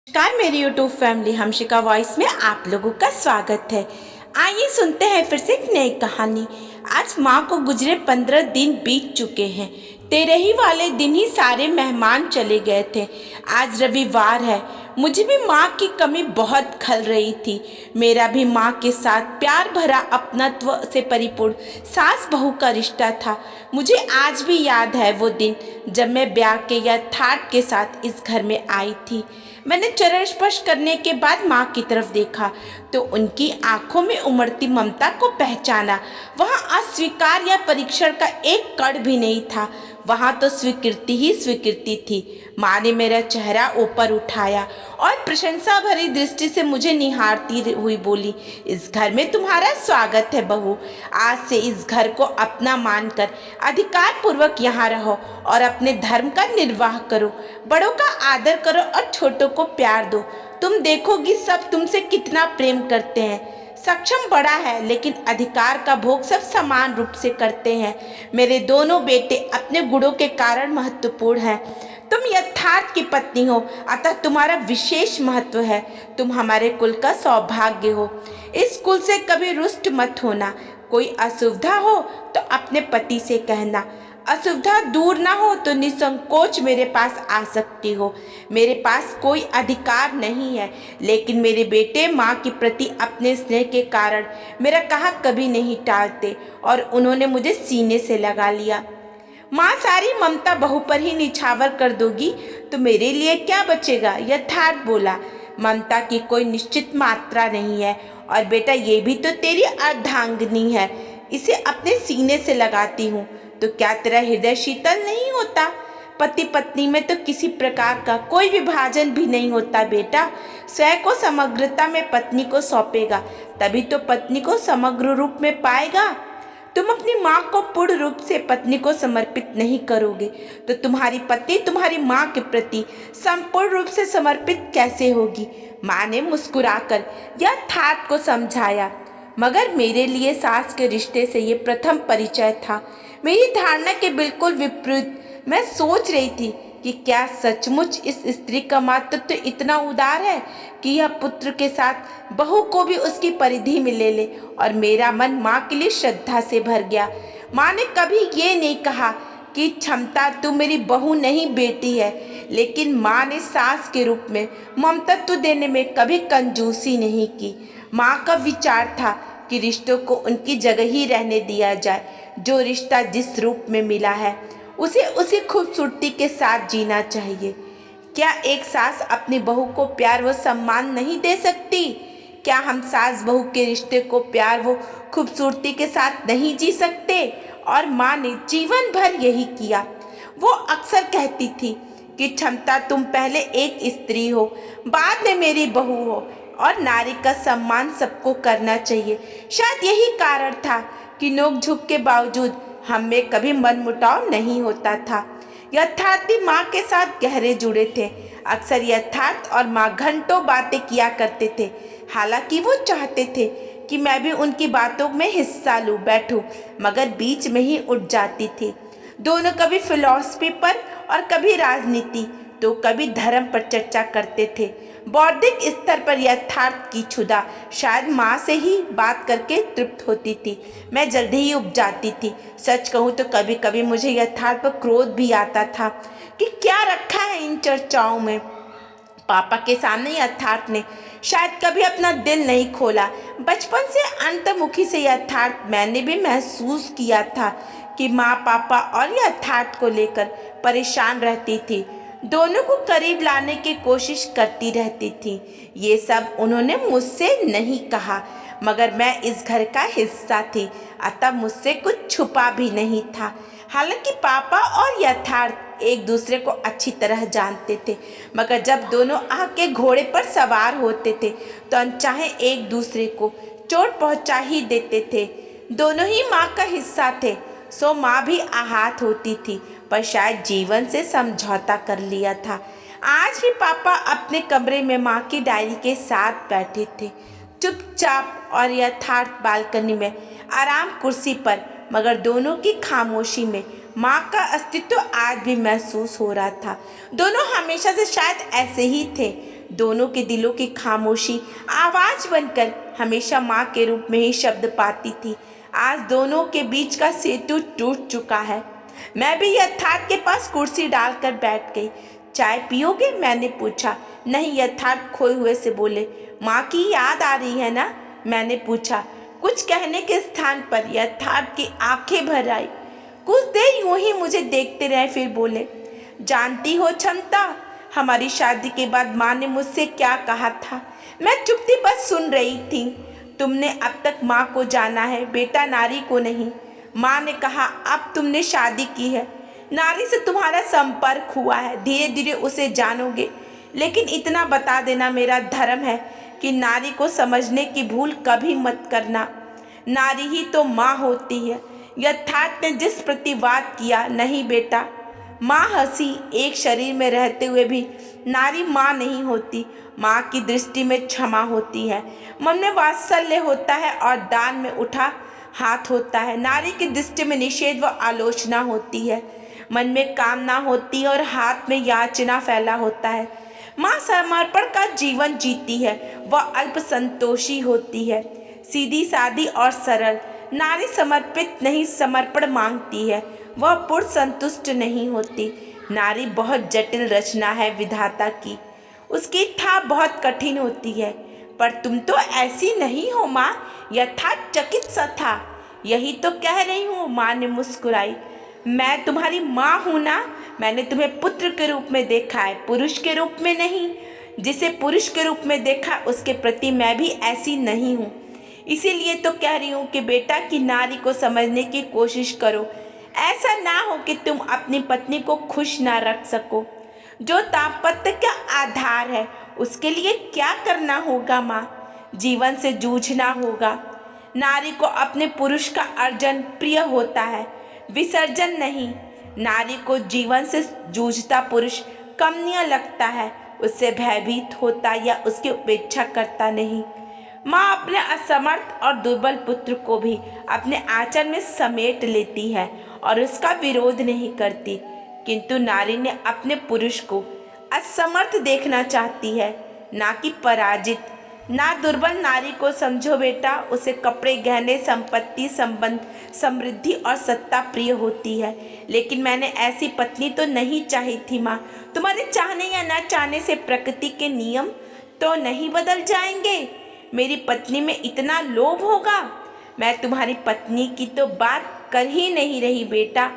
नमस्कार मेरी YouTube family हमशिका voice में आप लोगों का स्वागत है। आइए सुनते हैं फिर से एक नई कहानी। आज माँ को गुजरे 15 दिन बीत चुके हैं। 13 वाले दिन ही सारे मेहमान चले गए थे। आज रविवार है। मुझे भी माँ की कमी बहुत खल रही थी। मेरा भी माँ के साथ प्यार भरा अपनत्व से परिपूर्ण सास बहू का रिश्ता था। मुझे आज भी याद है वो दिन जब मैं ब्याह के यथार्थ के साथ इस घर में आई थी। मैंने चरण स्पर्श करने के बाद माँ की तरफ देखा तो उनकी आंखों में उमड़ती ममता को पहचाना। वहाँ अस्वीकार या परीक्षण का एक कण भी नहीं था। वहाँ तो स्वीकृति ही स्वीकृति थी। माँ ने मेरा चेहरा ऊपर उठाया और प्रशंसा भरी दृष्टि से मुझे निहारती हुई बोली, इस घर में तुम्हारा स्वागत है बहू। आज से इस घर को अपना मानकर अधिकार पूर्वक यहाँ रहो और अपने धर्म का निर्वाह करो। बड़ों का आदर करो और छोटों को प्यार दो। तुम देखोगी सब तुमसे कितना प्रेम करते हैं। सक्षम बड़ा है लेकिन अधिकार का भोग सब समान रूप से करते हैं। मेरे दोनों बेटे अपने गुणों के कारण महत्वपूर्ण हैं। तुम यथार्थ की पत्नी हो, अतः तुम्हारा विशेष महत्व है। तुम हमारे कुल का सौभाग्य हो। इस कुल से कभी रुष्ट मत होना। कोई असुविधा हो तो अपने पति से कहना। असुविधा दूर ना हो तो निसंकोच मेरे पास आ सकती हो। मेरे पास कोई अधिकार नहीं है, लेकिन मेरे बेटे माँ के प्रति अपने स्नेह के कारण मेरा कहा कभी नहीं टालते और उन्होंने मुझे सीने से लगा लिया। माँ सारी ममता बहू पर ही निछावर कर दोगी तो मेरे लिए क्या बचेगा? यथार्थ बोला। ममता की कोई निश्चित मात्रा नहीं है और बेटा ये भी तो तेरी अर्धांगिनी है। इसे अपने सीने से लगाती हूँ तो क्या तेरा हृदय शीतल नहीं होता? पति पत्नी में तो किसी प्रकार का कोई विभाजन भी नहीं होता बेटा। स्वयं को समग्रता में पत्नी को सौंपेगा तभी तो पत्नी को समग्र रूप में पाएगा। तुम अपनी माँ को पूर्ण रूप से पत्नी को समर्पित नहीं करोगे तो तुम्हारी पत्नी तुम्हारी माँ के प्रति संपूर्ण रूप से समर्पित कैसे होगी? माँ ने मुस्कुराकर यथार्थ को समझाया। मगर मेरे लिए सास के रिश्ते से ये प्रथम परिचय था। मेरी धारणा के बिल्कुल विपरीत मैं सोच रही थी कि क्या सचमुच इस स्त्री का मातृत्व इतना उदार है कि यह पुत्र के साथ बहू को भी उसकी परिधि में ले ले। और मेरा मन माँ के लिए श्रद्धा से भर गया। माँ ने कभी ये नहीं कहा कि क्षमता तू मेरी बहू नहीं बेटी है, लेकिन माँ ने सास के रूप में ममतत्व देने में कभी कंजूसी नहीं की। माँ का विचार था कि रिश्तों को उनकी जगह ही रहने दिया जाए। जो रिश्ता जिस रूप में मिला है उसे उसी खूबसूरती के साथ जीना चाहिए। क्या एक सास अपनी बहू को प्यार व सम्मान नहीं दे सकती? क्या हम सास बहू के रिश्ते को प्यार व खूबसूरती के साथ नहीं जी सकते? और माँ ने जीवन भर यही किया। वो अक्सर कहती थी कि क्षमता तुम पहले एक स्त्री हो, बाद में मेरी बहू हो और नारी का सम्मान सबको करना चाहिए। शायद यही कारण था कि नोक-झोंक के बावजूद हम में कभी मनमुटाव नहीं होता था। यथार्थ भी माँ के साथ गहरे जुड़े थे। अक्सर यथार्थ और माँ घंटों बातें किया करते थे। हालांकि वो चाहते थे कि मैं भी उनकी बातों में हिस्सा लूँ बैठूं, मगर बीच में ही उठ जाती थी। दोनों कभी फिलॉसफी पर और कभी राजनीति तो कभी धर्म पर चर्चा करते थे। बौद्धिक स्तर पर यथार्थ की क्षुधा शायद माँ से ही बात करके तृप्त होती थी। मैं जल्दी ही उब जाती थी। सच कहूँ तो कभी कभी मुझे यथार्थ पर क्रोध भी आता था कि क्या रखा है इन चर्चाओं में। पापा के सामने यथार्थ ने शायद कभी अपना दिल नहीं खोला। बचपन से अंतर्मुखी से यथार्थ मैंने भी महसूस किया था कि माँ पापा और यथार्थ को लेकर परेशान रहती थी। दोनों को करीब लाने की कोशिश करती रहती थी। ये सब उन्होंने मुझसे नहीं कहा, मगर मैं इस घर का हिस्सा थी, अतः मुझसे कुछ छुपा भी नहीं था। हालांकि पापा और यथार्थ एक दूसरे को अच्छी तरह जानते थे, मगर जब दोनों आके घोड़े पर सवार होते थे तो अनचाहे एक दूसरे को चोट पहुंचा ही देते थे। दोनों ही माँ का हिस्सा थे, सो माँ भी आहत होती थी, पर शायद जीवन से समझौता कर लिया था। आज भी पापा अपने कमरे में माँ की डायरी के साथ बैठे थे, चुपचाप, और यथार्थ बालकनी में आराम कुर्सी पर। मगर दोनों की खामोशी में माँ का अस्तित्व आज भी महसूस हो रहा था। दोनों हमेशा से शायद ऐसे ही थे। दोनों के दिलों की खामोशी आवाज बनकर हमेशा माँ के रूप में ही शब्द पाती थी। आज दोनों के बीच का सेतु टूट चुका है। मैं भी यथार्थ के पास कुर्सी डालकर बैठ गई। चाय पियोगे? मैंने पूछा। नहीं, यथार्थ खोए हुए से बोले। माँ की याद आ रही है ना? मैंने पूछा। कुछ कहने के स्थान पर यथार्थ की आंखें भर आई। कुछ देर यूं ही मुझे देखते रहे, फिर बोले, जानती हो क्षमता, हमारी शादी के बाद माँ ने मुझसे क्या कहा था? मैं चुप थी, बस सुन रही थी। तुमने अब तक माँ को जाना है बेटा, नारी को नहीं। माँ ने कहा अब तुमने शादी की है, नारी से तुम्हारा संपर्क हुआ है, धीरे धीरे उसे जानोगे। लेकिन इतना बता देना मेरा धर्म है कि नारी को समझने की भूल कभी मत करना। नारी ही तो माँ होती है। यथार्थ ने जिस प्रतिवाद किया, नहीं बेटा, माँ हंसी। एक शरीर में रहते हुए भी नारी माँ नहीं होती। माँ की दृष्टि में क्षमा होती है, मन में वात्सल्य होता है और दान में उठा हाथ होता है। नारी की दृष्टि में निषेध व आलोचना होती है, मन में कामना होती है और हाथ में याचना फैला होता है। माँ समर्पण का जीवन जीती है, वह अल्प संतोषी होती है, सीधी सादी और सरल। नारी समर्पित नहीं, समर्पण मांगती है, वह पूर्ण संतुष्ट नहीं होती। नारी बहुत जटिल रचना है विधाता की, उसकी थाह बहुत कठिन होती है। पर तुम तो ऐसी नहीं हो माँ, यथार्थ चकित सा था। यही तो कह रही हूँ, माँ ने मुस्कुराई। मैं तुम्हारी माँ हूँ ना, मैंने तुम्हें पुत्र के रूप में देखा है, पुरुष के रूप में नहीं। जिसे पुरुष के रूप में देखा उसके प्रति मैं भी ऐसी नहीं हूँ। इसीलिए तो कह रही हूँ कि बेटा की नारी को समझने की कोशिश करो। ऐसा ना हो कि तुम अपनी पत्नी को खुश ना रख सको। जो दाम्पत्य का आधार है उसके लिए क्या करना होगा माँ? जीवन से जूझना होगा। नारी को अपने पुरुष का अर्जन प्रिय होता है, विसर्जन नहीं। नारी को जीवन से जूझता पुरुष कमनीय लगता है, उससे भयभीत होता या उसकी उपेक्षा करता नहीं। माँ अपने असमर्थ और दुर्बल पुत्र को भी अपने आंचल में समेट लेती है और उसका विरोध नहीं करती, किंतु नारी ने अपने पुरुष को असमर्थ देखना चाहती है, ना कि पराजित। ना दुर्बल नारी को समझो बेटा, उसे कपड़े, गहने, संपत्ति, संबंध, समृद्धि और सत्ता प्रिय होती है। लेकिन मैंने ऐसी पत्नी तो नहीं चाही थी माँ। तुम्हारे चाहने या न चाहने से प्रकृति के नियम तो नहीं बदल जाएंगे। मेरी पत्नी में इतना लोभ होगा? मैं तुम्हारी पत्नी की तो बात कर ही नहीं रही बेटा,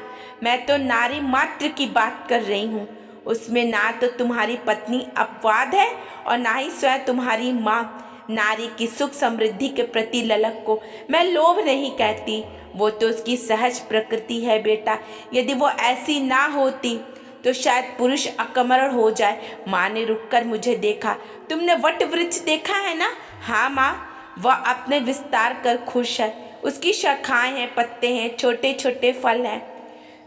मैं तो नारी मात्र की बात कर रही हूँ। उसमें ना तो तुम्हारी पत्नी अपवाद है और ना ही स्वयं तुम्हारी माँ। नारी की सुख समृद्धि के प्रति ललक को मैं लोभ नहीं कहती, वो तो उसकी सहज प्रकृति है बेटा। यदि वो ऐसी ना होती तो शायद पुरुष अकमरण हो जाए। माँ ने रुककर मुझे देखा। तुमने वट वृक्ष देखा है ना? हाँ माँ, वह अपने विस्तार कर खुश है। उसकी शाखाएं हैं, पत्ते हैं, छोटे छोटे फल हैं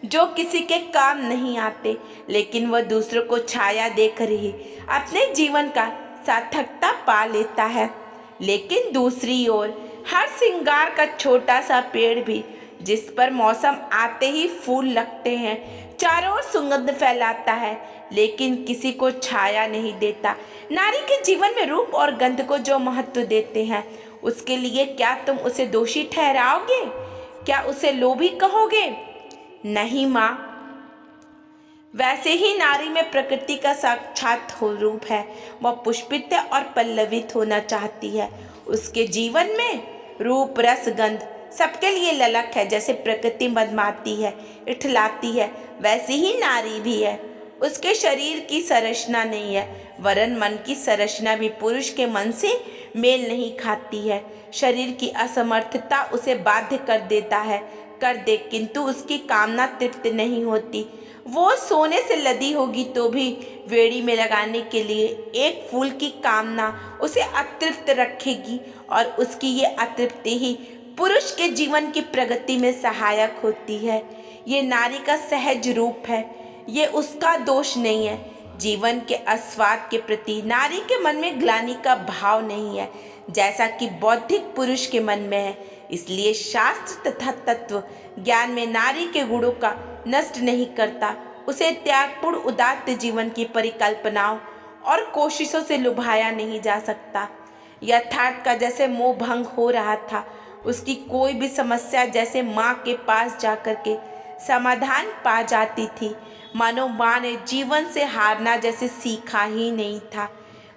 जो किसी के काम नहीं आते, लेकिन वह दूसरों को छाया देकर ही अपने जीवन का सार्थकता पा लेता है। लेकिन दूसरी ओर हर श्रृंगार का छोटा सा पेड़ भी, जिस पर मौसम आते ही फूल लगते हैं, चारों ओर सुगंध फैलाता है, लेकिन किसी को छाया नहीं देता। नारी के जीवन में रूप और गंध को जो महत्व देते हैं, उसके लिए क्या तुम उसे दोषी ठहराओगे? क्या उसे लोभी कहोगे? नहीं माँ, वैसे ही नारी में प्रकृति का साक्षात रूप है। वह पुष्पित और पल्लवित होना चाहती है। उसके जीवन में रूप, रस, गंध सबके लिए ललक है। जैसे प्रकृति मदमाती है, इठलाती है, वैसे ही नारी भी है। उसके शरीर की संरचना नहीं है, वरन मन की संरचना भी पुरुष के मन से मेल नहीं खाती है। शरीर की असमर्थता उसे बाध्य कर दे, किंतु उसकी कामना तृप्त नहीं होती। वो सोने से लदी होगी तो भी वेड़ी में लगाने के लिए एक फूल की कामना उसे अतृप्त रखेगी, और उसकी ये अतृप्ति ही पुरुष के जीवन की प्रगति में सहायक होती है। ये नारी का सहज रूप है, ये उसका दोष नहीं है। जीवन के आस्वाद के प्रति नारी के मन में ग्लानि का भाव नहीं है, जैसा कि बौद्धिक पुरुष के मन में है। इसलिए शास्त्र तथा तत्व ज्ञान में नारी के गुणों का नष्ट नहीं करता, उसे त्यागपूर्ण उदात्त जीवन की परिकल्पनाओं और कोशिशों से लुभाया नहीं जा सकता। यथार्थ का जैसे मोह भंग हो रहा था। उसकी कोई भी समस्या जैसे माँ के पास जाकर के समाधान पा जाती थी। मानो माँ ने जीवन से हारना जैसे सीखा ही नहीं था।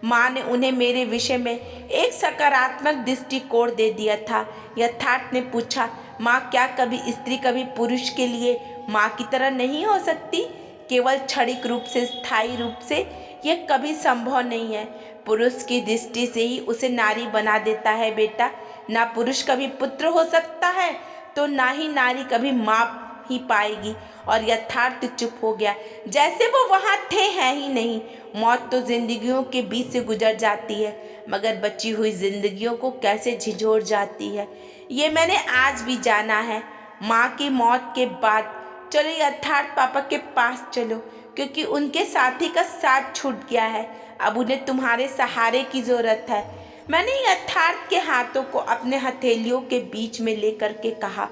माँ ने उन्हें मेरे विषय में एक सकारात्मक दृष्टिकोण दे दिया था। यथार्थ ने पूछा, माँ क्या कभी स्त्री कभी पुरुष के लिए माँ की तरह नहीं हो सकती? केवल क्षणिक रूप से, स्थायी रूप से यह कभी संभव नहीं है। पुरुष की दृष्टि से ही उसे नारी बना देता है बेटा। ना पुरुष कभी पुत्र हो सकता है तो ना ही नारी कभी माँ ही पाएगी। और यथार्थ चुप हो गया, जैसे वो वहाँ थे हैं ही नहीं। मौत तो जिंदगियों के बीच से गुजर जाती है, मगर बची हुई जिंदगियों को कैसे झिझोड़ जाती है, ये मैंने आज भी जाना है। माँ की मौत के बाद चलो यथार्थ पापा के पास चलो, क्योंकि उनके साथी का साथ छूट गया है। अब उन्हें तुम्हारे सहारे की ज़रूरत है। मैंने यथार्थ के हाथों को अपने हथेलियों के बीच में लेकर के कहा,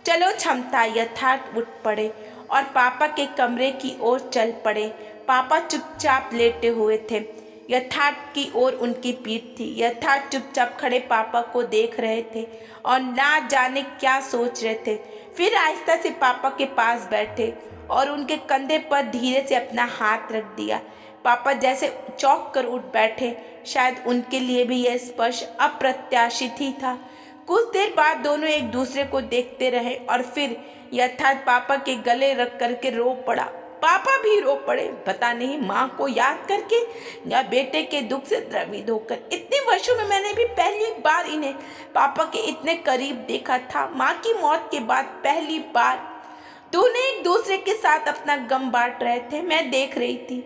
चलो क्षमता। यथार्थ उठ पड़े और पापा के कमरे की ओर चल पड़े। पापा चुपचाप लेटे हुए थे। यथार्थ की ओर उनकी पीठ थी। यथार्थ चुपचाप खड़े पापा को देख रहे थे और ना जाने क्या सोच रहे थे। फिर आहिस्ता से पापा के पास बैठे और उनके कंधे पर धीरे से अपना हाथ रख दिया। पापा जैसे चौंक कर उठ बैठे। शायद उनके लिए भी यह स्पर्श अप्रत्याशित ही था। कुछ देर बाद दोनों एक दूसरे को देखते रहे और फिर यथार्थ पापा के गले रख करके रो पड़ा। पापा भी रो पड़े, पता नहीं माँ को याद करके या बेटे के दुख से द्रवित होकर। इतने वर्षों में मैंने भी पहली बार इन्हें पापा के इतने करीब देखा था। माँ की मौत के बाद पहली बार दोनों एक दूसरे के साथ अपना गम बांट रहे थे। मैं देख रही थी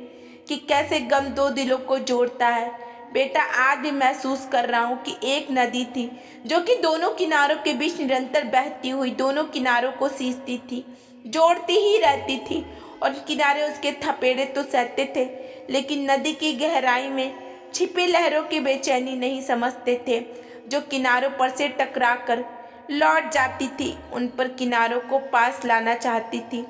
कि कैसे गम दो दिलों को जोड़ता है। बेटा, आज भी महसूस कर रहा हूँ कि एक नदी थी जो कि दोनों किनारों के बीच निरंतर बहती हुई दोनों किनारों को सींचती थी, जोड़ती ही रहती थी। और किनारे उसके थपेड़े तो सहते थे, लेकिन नदी की गहराई में छिपी लहरों की बेचैनी नहीं समझते थे, जो किनारों पर से टकरा कर लौट जाती थी। उन पर किनारों को पास लाना चाहती थी।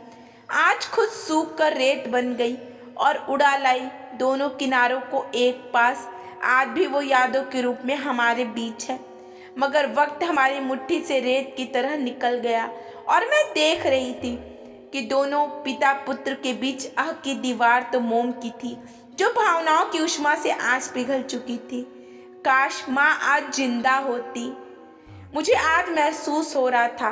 आज खुद सूख कर रेत बन गई और उड़ा लाई दोनों किनारों को एक पास। आज भी वो यादों के रूप में हमारे बीच है, मगर वक्त हमारी मुट्ठी से रेत की तरह निकल गया। और मैं देख रही थी कि दोनों पिता पुत्र के बीच आह की दीवार तो मोम की थी, जो भावनाओं की उष्मा से आज पिघल चुकी थी। काश माँ आज जिंदा होती। मुझे आज महसूस हो रहा था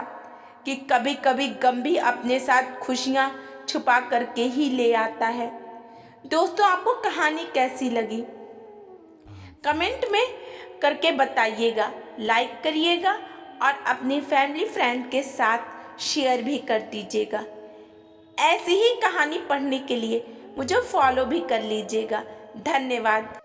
कि कभी कभी गम भी अपने साथ खुशियाँ छुपा करके ही ले आता है। दोस्तों, आपको कहानी कैसी लगी कमेंट में करके बताइएगा, लाइक करिएगा और अपनी फैमिली फ्रेंड के साथ शेयर भी कर दीजिएगा। ऐसी ही कहानी पढ़ने के लिए मुझे फॉलो भी कर लीजिएगा। धन्यवाद।